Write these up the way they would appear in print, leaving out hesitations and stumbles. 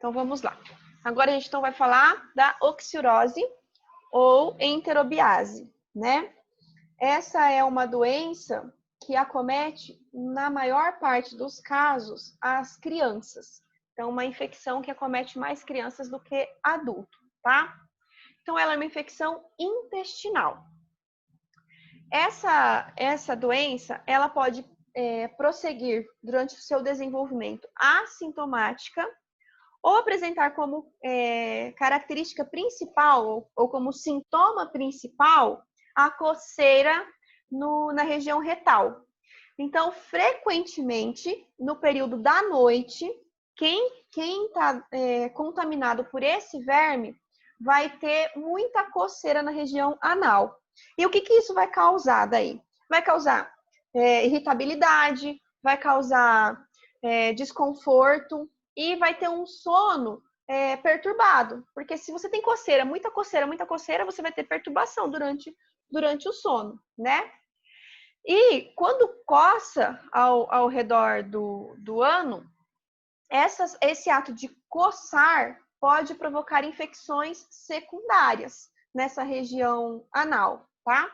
Então, vamos lá. Agora, a gente então vai falar da oxirose ou enterobiase, né? Essa é uma doença que acomete, na maior parte dos casos, as crianças. Então, uma infecção que acomete mais crianças do que adulto, tá? Então, ela é uma infecção intestinal. Essa doença, ela pode prosseguir durante o seu desenvolvimento assintomática ou apresentar como característica principal ou como sintoma principal a coceira na região retal. Então, frequentemente, no período da noite, quem está contaminado por esse verme vai ter muita coceira na região anal. E o que isso vai causar daí? Vai causar irritabilidade, vai causar desconforto e vai ter um sono perturbado. Porque se você tem coceira, muita coceira, você vai ter perturbação durante o sono, né? E quando coça ao redor do ano, esse ato de coçar pode provocar infecções secundárias nessa região anal, tá?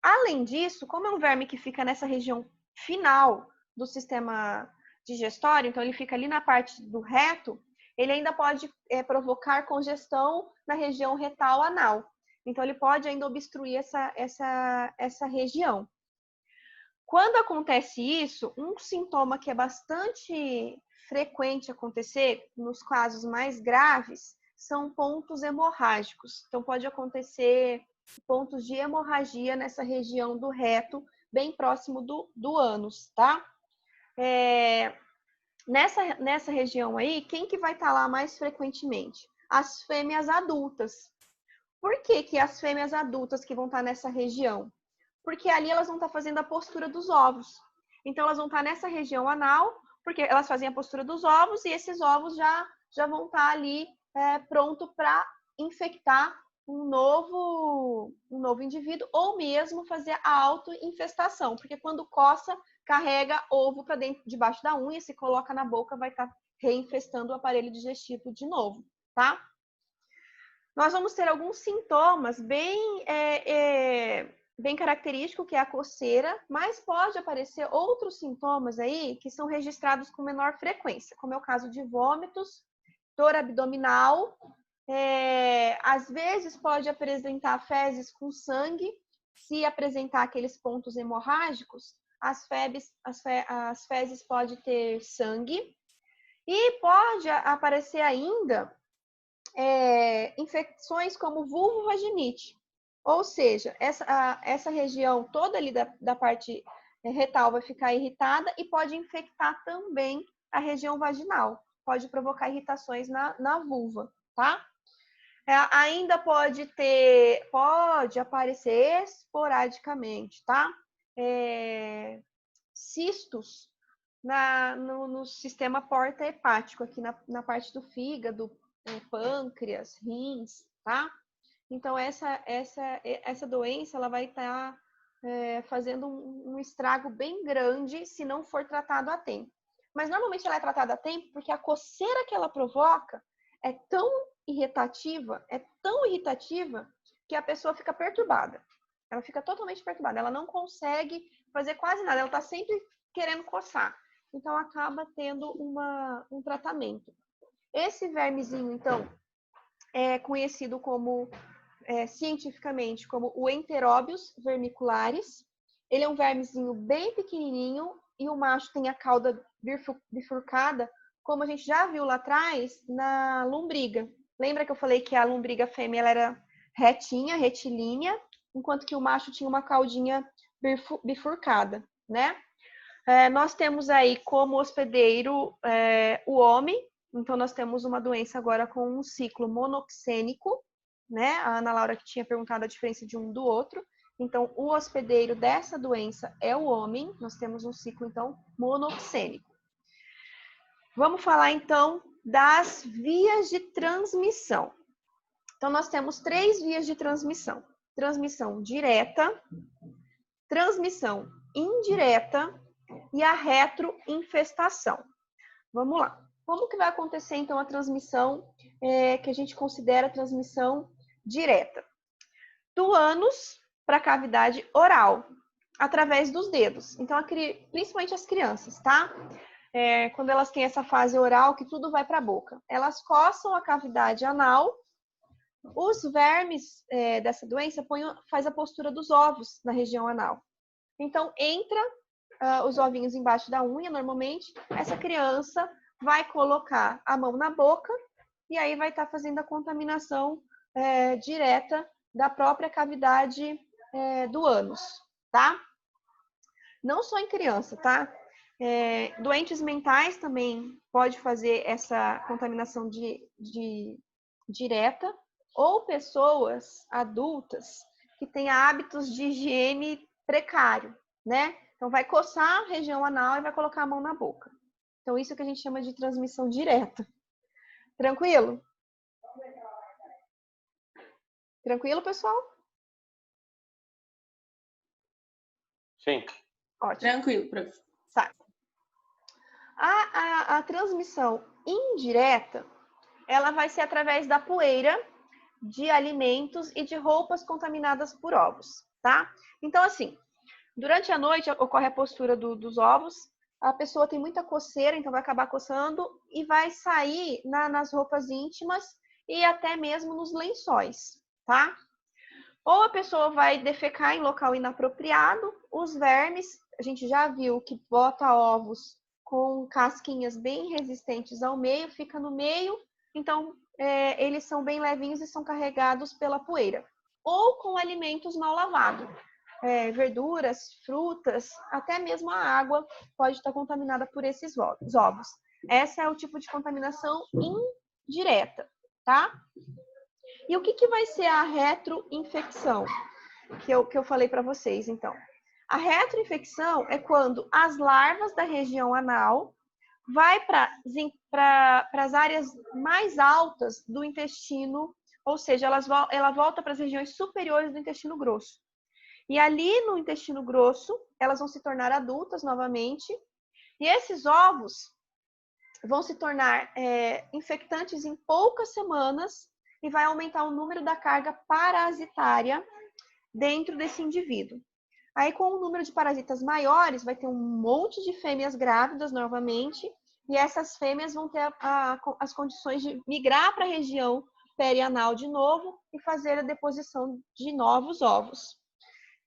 Além disso, como é um verme que fica nessa região final do sistema digestório, então ele fica ali na parte do reto, ele ainda pode provocar congestão na região retal anal. Então ele pode ainda obstruir essa região. Quando acontece isso, um sintoma que é bastante frequente acontecer nos casos mais graves são pontos hemorrágicos. Então, pode acontecer pontos de hemorragia nessa região do reto, bem próximo do ânus, tá? Nessa região aí, quem que vai estar lá mais frequentemente? As fêmeas adultas. Por que as fêmeas adultas que vão estar nessa região? Porque ali elas vão estar fazendo a postura dos ovos. Então, elas vão estar nessa região anal, porque elas fazem a postura dos ovos e esses ovos já vão estar ali pronto para infectar um novo indivíduo ou mesmo fazer a autoinfestação, porque quando coça, carrega ovo para dentro, debaixo da unha, se coloca na boca, vai estar reinfestando o aparelho digestivo de novo, tá? Nós vamos ter alguns sintomas bem característicos, que é a coceira, mas pode aparecer outros sintomas aí que são registrados com menor frequência, como é o caso de vômitos, dor abdominal, às vezes pode apresentar fezes com sangue, se apresentar aqueles pontos hemorrágicos, as fezes podem ter sangue, e pode aparecer ainda infecções como vulvovaginite, ou seja, essa região toda ali da parte retal vai ficar irritada e pode infectar também a região vaginal, pode provocar irritações na vulva, tá? Ainda pode aparecer esporadicamente, tá? Cistos no sistema porta-hepático, aqui na parte do fígado, pâncreas, rins, tá? Então, essa doença, ela vai estar fazendo um estrago bem grande se não for tratado a tempo. Mas, normalmente, ela é tratada a tempo porque a coceira que ela provoca é tão irritativa, que a pessoa fica perturbada. Ela fica totalmente perturbada. Ela não consegue fazer quase nada. Ela está sempre querendo coçar. Então, acaba tendo um tratamento. Esse vermezinho, então, é conhecido como, cientificamente, como o Enterobius vermicularis. Ele é um vermezinho bem pequenininho e o macho tem a cauda bifurcada, como a gente já viu lá atrás na lombriga. Lembra que eu falei que a lombriga fêmea ela era retinha, retilínea, enquanto que o macho tinha uma caudinha bifurcada, né? Nós temos aí como hospedeiro o homem. Então, nós temos uma doença agora com um ciclo monoxênico, né? A Ana Laura que tinha perguntado a diferença de um do outro. Então, o hospedeiro dessa doença é o homem. Nós temos um ciclo, então, monoxênico. Vamos falar, então, das vias de transmissão. Então, nós temos 3 vias de transmissão. Transmissão direta, transmissão indireta e a retroinfestação. Vamos lá. Como que vai acontecer, então, a transmissão que a gente considera transmissão direta? Do ânus para a cavidade oral, através dos dedos. Então, principalmente as crianças, tá? Quando elas têm essa fase oral, que tudo vai para a boca. Elas coçam a cavidade anal. Os vermes dessa doença faz a postura dos ovos na região anal. Então, entra os ovinhos embaixo da unha, normalmente. Essa criança vai colocar a mão na boca e aí vai estar fazendo a contaminação direta da própria cavidade do ânus, tá? Não só em criança, tá? Doentes mentais também pode fazer essa contaminação direta, ou pessoas adultas que têm hábitos de higiene precário, né? Então, vai coçar a região anal e vai colocar a mão na boca. Então, isso que a gente chama de transmissão direta. Tranquilo? Tranquilo, pessoal? Sim. Ótimo. Tranquilo, prof. Tá. A transmissão indireta, ela vai ser através da poeira de alimentos e de roupas contaminadas por ovos, tá? Então, assim, durante a noite ocorre a postura dos ovos, a pessoa tem muita coceira, então vai acabar coçando e vai sair nas roupas íntimas e até mesmo nos lençóis, tá? Ou a pessoa vai defecar em local inapropriado, os vermes, a gente já viu que bota ovos com casquinhas bem resistentes ao meio, fica no meio, então eles são bem levinhos e são carregados pela poeira. Ou com alimentos mal lavados, verduras, frutas, até mesmo a água pode estar contaminada por esses ovos. Esse é o tipo de contaminação indireta, tá? E o que vai ser a retroinfecção? Que eu falei para vocês, então. A retroinfecção é quando as larvas da região anal vai para as áreas mais altas do intestino, ou seja, ela volta para as regiões superiores do intestino grosso. E ali no intestino grosso, elas vão se tornar adultas novamente, e esses ovos vão se tornar infectantes em poucas semanas e vai aumentar o número da carga parasitária dentro desse indivíduo. Aí, com o número de parasitas maiores, vai ter um monte de fêmeas grávidas novamente, e essas fêmeas vão ter as condições de migrar para a região perianal de novo e fazer a deposição de novos ovos.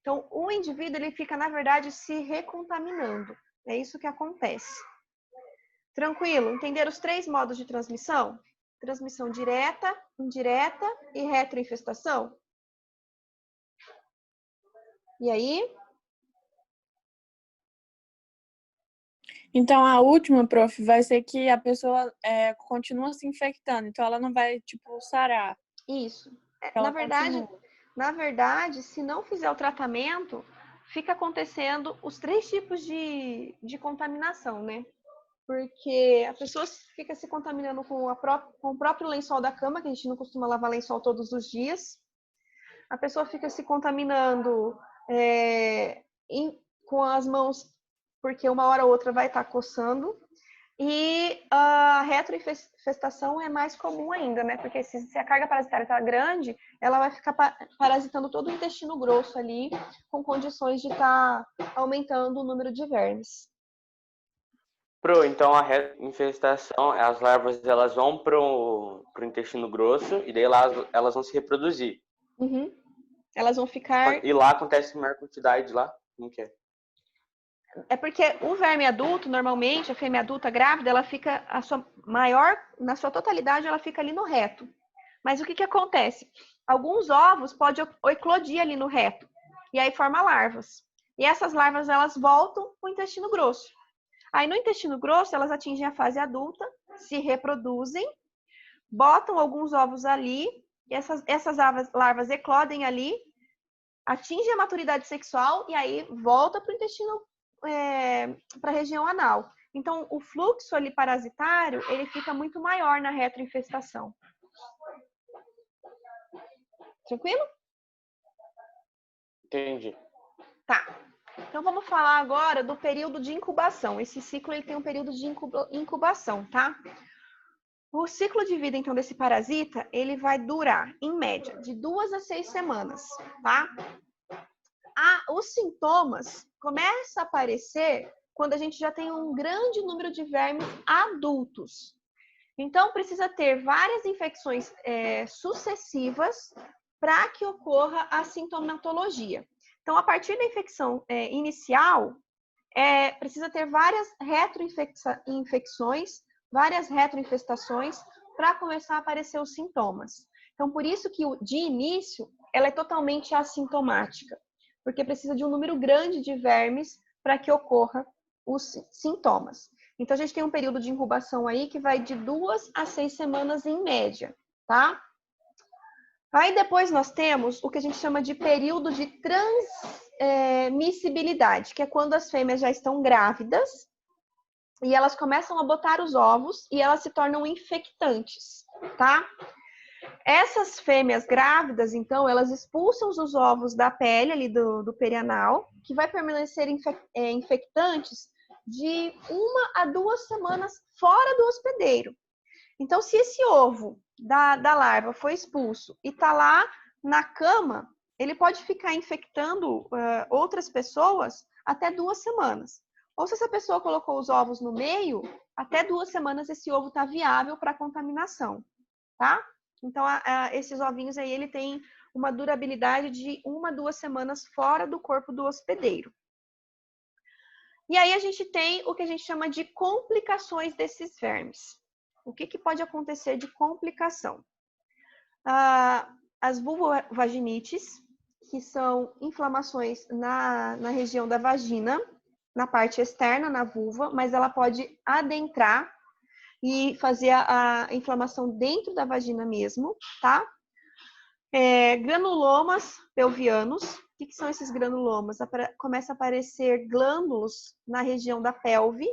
Então, o indivíduo ele fica, na verdade, se recontaminando. É isso que acontece. Tranquilo? Entenderam os 3 modos de transmissão? Transmissão direta, indireta e retroinfestação? E aí? Então, a última, prof, vai ser que a pessoa continua se infectando. Então, ela não vai, tipo, sarar. Isso. Ela Na verdade, se não fizer o tratamento, fica acontecendo os 3 tipos de contaminação, né? Porque a pessoa fica se contaminando com o próprio lençol da cama, que a gente não costuma lavar lençol todos os dias. A pessoa fica se contaminando com as mãos, porque uma hora ou outra vai estar coçando. E a retroinfestação é mais comum ainda, né? Porque se a carga parasitária está grande, ela vai ficar parasitando todo o intestino grosso ali, com condições de estar aumentando o número de vermes. Então a infestação, as larvas elas vão pro intestino grosso e daí lá elas vão se reproduzir. Uhum. Elas vão ficar... E lá acontece maior quantidade lá? Como que é? É porque o verme adulto, normalmente, a fêmea adulta grávida, ela fica na sua totalidade, ela fica ali no reto. Mas o que acontece? Alguns ovos podem eclodir ali no reto, e aí forma larvas. E essas larvas, elas voltam para o intestino grosso. Aí no intestino grosso, elas atingem a fase adulta, se reproduzem, botam alguns ovos ali, e essas larvas eclodem ali, atingem a maturidade sexual, e aí volta para o intestino para a região anal. Então, o fluxo ali parasitário, ele fica muito maior na retroinfestação. Tranquilo? Entendi. Tá. Então, vamos falar agora do período de incubação. Esse ciclo ele tem um período de incubação, tá? O ciclo de vida, então, desse parasita, ele vai durar, em média, de 2 a 6 semanas, tá? Os sintomas começam a aparecer quando a gente já tem um grande número de vermes adultos. Então, precisa ter várias infecções sucessivas para que ocorra a sintomatologia. Então, a partir da infecção inicial, precisa ter várias retroinfecções, várias retroinfestações para começar a aparecer os sintomas. Então, por isso que de início ela é totalmente assintomática, porque precisa de um número grande de vermes para que ocorra os sintomas. Então, a gente tem um período de incubação aí que vai de 2 a 6 semanas em média, tá? Aí depois nós temos o que a gente chama de período de transmissibilidade, que é quando as fêmeas já estão grávidas e elas começam a botar os ovos e elas se tornam infectantes, tá? Essas fêmeas grávidas, então, elas expulsam os ovos da pele ali do perianal, que vai permanecer infectantes de 1 a 2 semanas fora do hospedeiro. Então, se esse ovo da larva foi expulso e está lá na cama, ele pode ficar infectando outras pessoas até 2 semanas. Ou se essa pessoa colocou os ovos no meio, até 2 semanas esse ovo está viável para contaminação, tá? Então, esses ovinhos aí, ele tem uma durabilidade de 1 a 2 semanas fora do corpo do hospedeiro. E aí a gente tem o que a gente chama de complicações desses vermes. O que pode acontecer de complicação? As vulvovaginites, que são inflamações na região da vagina, na parte externa, na vulva, mas ela pode adentrar e fazer a inflamação dentro da vagina mesmo, tá? Granulomas pelvianos. O que são esses granulomas? Começa a aparecer glândulos na região da pelve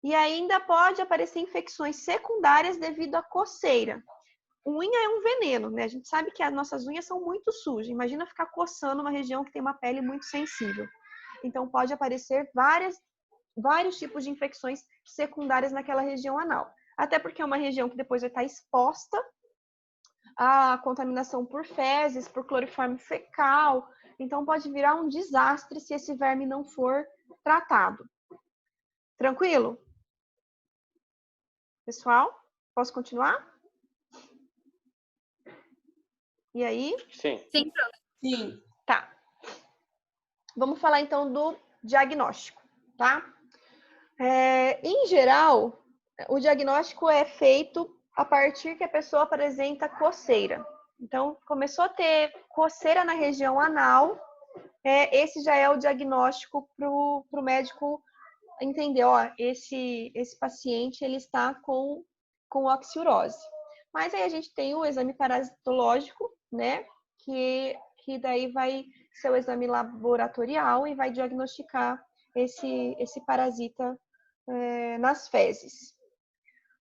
e ainda pode aparecer infecções secundárias devido à coceira. Unha é um veneno, né? A gente sabe que as nossas unhas são muito sujas. Imagina ficar coçando uma região que tem uma pele muito sensível. Então, pode aparecer vários tipos de infecções secundárias naquela região anal. Até porque é uma região que depois vai estar exposta à contaminação por fezes, por cloriforme fecal. Então, pode virar um desastre se esse verme não for tratado. Tranquilo? Pessoal, posso continuar? E aí? Sim. Sim, sim. Tá. Vamos falar então do diagnóstico, tá? Em geral, o diagnóstico é feito a partir que a pessoa apresenta coceira. Então, começou a ter coceira na região anal, esse já é o diagnóstico para o médico entender, ó, esse paciente ele está com oxiurose. Mas aí a gente tem o exame parasitológico, né, que daí vai ser o exame laboratorial e vai diagnosticar esse parasita nas fezes.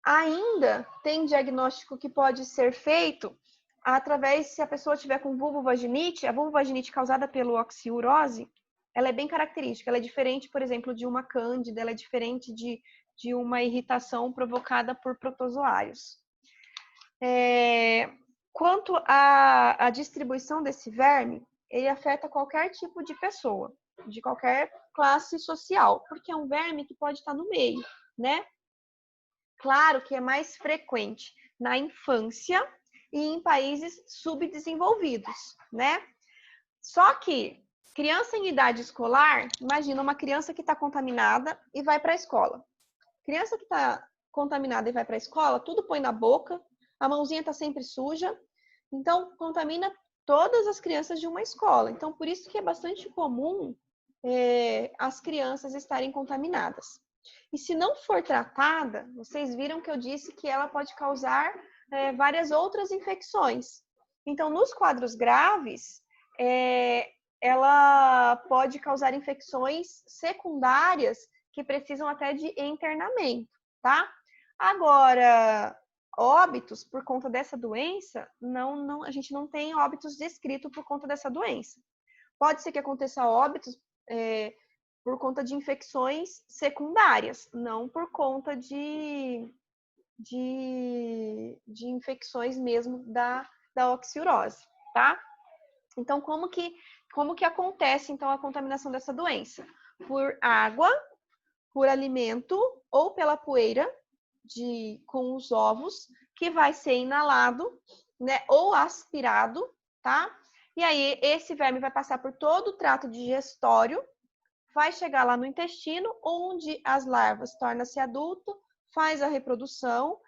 Ainda tem diagnóstico que pode ser feito através, se a pessoa tiver com vulvovaginite, a vulvovaginite causada pelo oxiurose, ela é bem característica, ela é diferente, por exemplo, de uma cândida, ela é diferente de uma irritação provocada por protozoários. Quanto à distribuição desse verme, ele afeta qualquer tipo de pessoa, de qualquer classe social, porque é um verme que pode estar no meio, né? Claro que é mais frequente na infância e em países subdesenvolvidos, né? Só que criança em idade escolar, imagina uma criança que está contaminada e vai para a escola. Criança que está contaminada e vai para a escola, tudo põe na boca, a mãozinha está sempre suja, então contamina todas as crianças de uma escola. Então, por isso que é bastante comum as crianças estarem contaminadas. E se não for tratada, vocês viram que eu disse que ela pode causar várias outras infecções. Então, nos quadros graves, ela pode causar infecções secundárias que precisam até de internamento, tá? Agora, óbitos por conta dessa doença, a gente não tem óbitos descritos por conta dessa doença. Pode ser que aconteça óbitos por conta de infecções secundárias, não por conta de de infecções mesmo da oxiurose, tá? Então, como que acontece, então, a contaminação dessa doença? Por água, por alimento ou pela poeira com os ovos, que vai ser inalado, né, ou aspirado, tá? E aí, esse verme vai passar por todo o trato digestório, vai chegar lá no intestino, onde as larvas tornam-se adulto, faz a reprodução,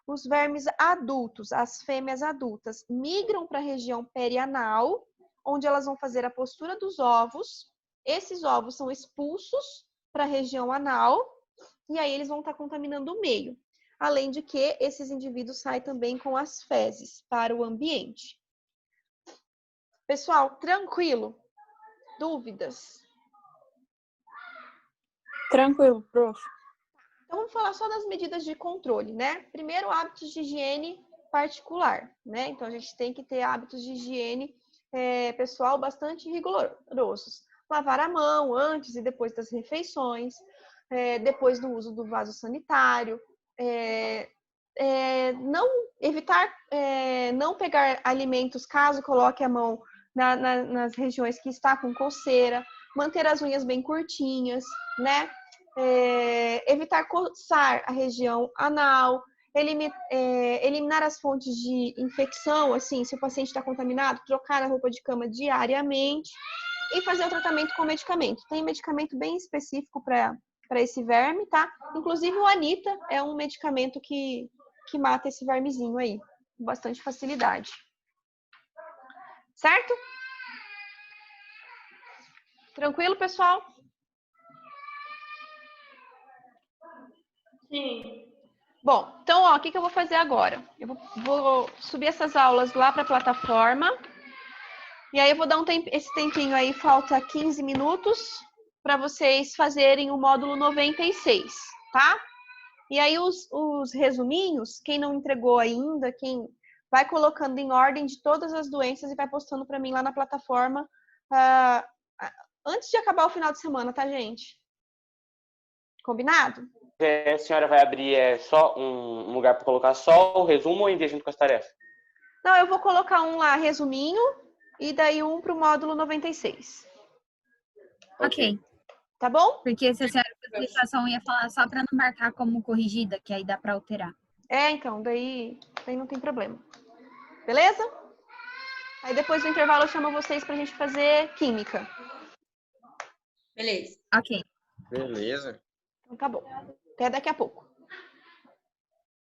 os vermes adultos, as fêmeas adultas, migram para a região perianal, onde elas vão fazer a postura dos ovos. Esses ovos são expulsos para a região anal, e aí eles vão estar contaminando o meio. Além de que esses indivíduos saem também com as fezes para o ambiente. Pessoal, tranquilo? Dúvidas? Tranquilo, prof. Então, vamos falar só das medidas de controle, né? Primeiro, hábitos de higiene particular, né? Então, a gente tem que ter hábitos de higiene pessoal bastante rigorosos. Lavar a mão antes e depois das refeições, depois do uso do vaso sanitário, evitar não pegar alimentos caso coloque a mão nas regiões que está com coceira, manter as unhas bem curtinhas, né? Evitar coçar a região anal, eliminar as fontes de infecção, assim, se o paciente está contaminado, trocar a roupa de cama diariamente e fazer o tratamento com medicamento. Tem medicamento bem específico para esse verme, tá? Inclusive o Anita é um medicamento que mata esse vermezinho aí, com bastante facilidade. Certo? Tranquilo, pessoal? Sim. Bom, então, ó, o que eu vou fazer agora? Eu vou subir essas aulas lá para a plataforma. E aí eu vou dar esse tempinho aí, falta 15 minutos, para vocês fazerem o módulo 96, tá? E aí os resuminhos, quem não entregou ainda, quem vai colocando em ordem de todas as doenças e vai postando para mim lá na plataforma antes de acabar o final de semana, tá, gente? Combinado? A senhora vai abrir só um lugar para colocar só o resumo ou junto com as tarefas? Não, eu vou colocar um lá, resuminho, e daí um para o módulo 96. Ok. Tá bom? Porque se a senhora explicação ia falar só para não marcar como corrigida, que aí dá para alterar. Então, daí não tem problema. Beleza? Aí depois do intervalo eu chamo vocês pra gente fazer química. Beleza. Ok. Beleza. Então tá bom. Até daqui a pouco.